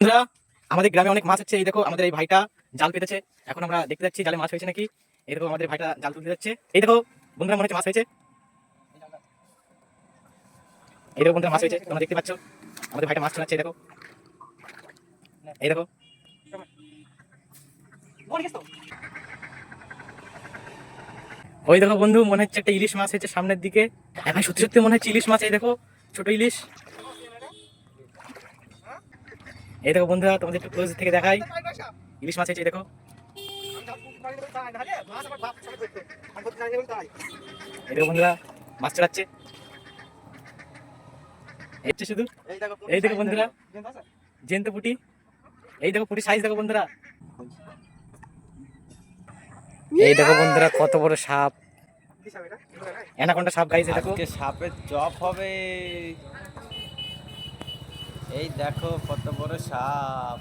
বন্ধুরা, আমাদের গ্রামে অনেক মাছ হচ্ছে। এই দেখো আমাদের এই ভাইটা জাল পেতেছে। এখন আমরা দেখতে যাচ্ছি জালে মাছ হয়েছে নাকি। এই দেখো আমাদের ভাইটা জাল তুলতে যাচ্ছে। এই দেখো বন্ধুরা, মনে হচ্ছে মাছ হয়েছে। এই দেখো বন্ধুরা, মাছ হয়েছে, তোমরা দেখতে পাচ্ছ। আমাদের ভাইটা মাছ চলাচ্ছে। এই দেখো, এই দেখো। ওই দেখো বন্ধু, মনে হচ্ছে একটা ইলিশ মাছ হয়েছে সামনের দিকে। হ্যাঁ ভাই, সত্যি সত্যি মনে হচ্ছে ইলিশ মাছ। এই দেখো ছোট ইলিশ। এই দেখো বন্ধুরা, তোমাদের একটু ক্লোজ থেকে দেখাই, ইলিশ মাছ হয়েছে। এই দেখো, এই দেখো বন্ধুরা, মাছ চড়াচ্ছে। শুধু এই দেখো বন্ধুরা, জ্যান্ত পুঁটি। এই দেখো পুঁটি সাইজ দেখো বন্ধুরা। এই দেখো বন্ধুরা, কত বড় সাপ, অ্যানাকোন্ডা সাপ গাইছে। দেখো আজকে সাপের চপ হবে। এই দেখো কত বড় সাপ।